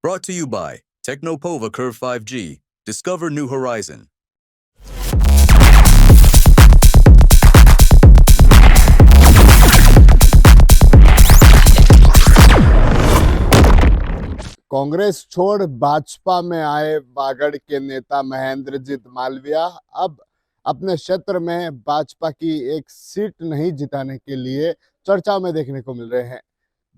Brought to you by Technopova Curve 5G. Discover new horizon. Congress छोड़ भाजपा में आए बागड़ के नेता महेंद्रजीत मालविया अब अपने क्षेत्र में भाजपा की एक सीट नहीं जिताने के लिए चर्चाओं में देखने को मिल रहे हैं।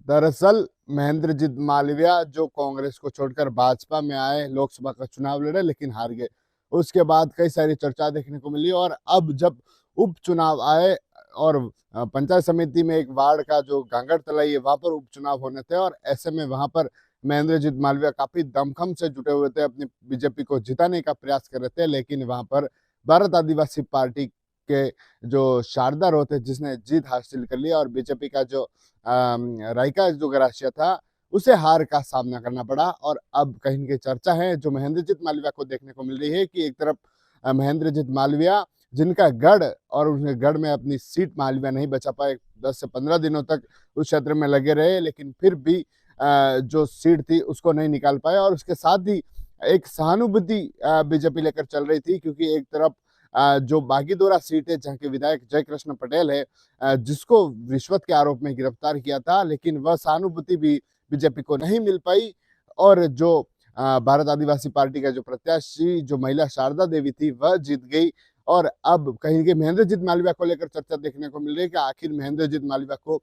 दरअसल महेंद्रजीत मालविया जो कांग्रेस को छोड़कर भाजपा में आए, लोकसभा का चुनाव लड़े लेकिन हार गए। उसके बाद कई सारी चर्चा देखने को मिली और अब जब उपचुनाव आए और पंचायत समिति में एक वार्ड का जो गांगड़ तलाई है वहां पर उपचुनाव होने थे और ऐसे में वहां पर महेंद्रजीत मालविया काफी दमखम से जुटे हुए थे, अपनी बीजेपी को जिताने का प्रयास कर रहे थे, लेकिन वहां पर भारत आदिवासी पार्टी के जो शारदा थे जिसने जीत हासिल कर लिया और बीजेपी का जो रायका जो गरासिया था उसे हार का सामना करना पड़ा। और अब कहीं न कहीं चर्चा है जो महेंद्रजीत मालविया को देखने को मिल रही है कि एक तरफ महेंद्रजीत मालविया जिनका गढ़ और उस गढ़ में अपनी सीट मालविया नहीं बचा पाए, 10 से 15 दिनों तक उस क्षेत्र में लगे रहे, लेकिन फिर भी जो सीट थी उसको नहीं निकाल पाए। और उसके साथ ही एक सहानुभूति बीजेपी लेकर चल रही थी, क्योंकि एक तरफ जो बागीदोरा सीट है जहाँ के विधायक जयकृष्ण पटेल है, जिसको रिश्वत के आरोप में गिरफ्तार किया था, लेकिन वह सहानुभूति भी बीजेपी को नहीं मिल पाई। और जो भारत आदिवासी पार्टी का जो प्रत्याशी जो महिला शारदा देवी थी वह जीत गई। और अब कहीं के महेंद्रजीत मालविया को लेकर चर्चा देखने को मिल रही है कि आखिर महेंद्रजीत मालविया को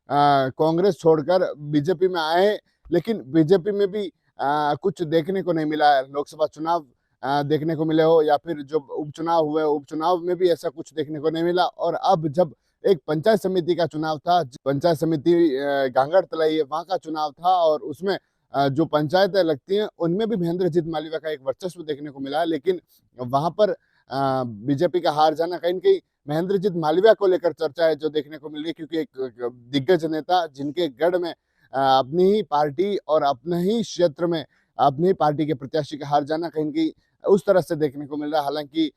कांग्रेस छोड़कर बीजेपी में आए, लेकिन बीजेपी में भी कुछ देखने को नहीं मिला है। लोकसभा चुनाव देखने को मिले हो या फिर जो उपचुनाव हुए, उपचुनाव में भी ऐसा कुछ देखने को नहीं मिला। और अब जब एक पंचायत समिति का चुनाव था, पंचायत समिति गांगड़ तलाई है वहां का चुनाव था और उसमें जो पंचायतें लगती हैं उनमें भी महेंद्रजीत मालविया का एक वर्चस्व देखने को मिला है, लेकिन वहां पर बीजेपी का हार जाना कहीं न कहीं महेंद्रजीत मालविया को लेकर चर्चा है जो देखने को मिल रही है, क्योंकि एक दिग्गज नेता जिनके गढ़ में अपनी ही पार्टी और अपने ही क्षेत्र में अपनी ही पार्टी के प्रत्याशी का हार जाना कहीं न कहीं उस तरह से देखने को मिल रहा है। हालांकि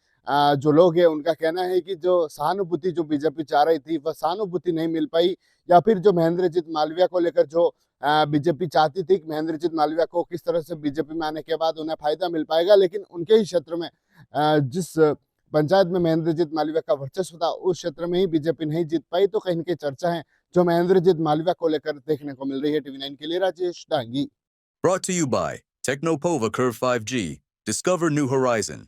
जो लोग हैं उनका कहना है कि जो सहानुभूति जो बीजेपी चाह रही थी वह सहानुभूति नहीं मिल पाई, या फिर जो महेंद्रजीत मालविया को लेकर जो बीजेपी चाहती थी कि महेंद्रजीत मालविया को किस तरह से बीजेपी में आने के बाद उन्हें फायदा मिल पाएगा, लेकिन उनके ही क्षेत्र में जिस पंचायत में महेंद्रजीत मालविया का वर्चस्व था उस क्षेत्र में ही बीजेपी नहीं जीत पाई। तो कहीं न कहीं चर्चा है जो महेंद्रजीत मालविया को लेकर देखने को मिल रही है। टीवी 9 के लिए Rajesh Dangi. Brought to you by Technopova Curve 5G. Discover new horizon.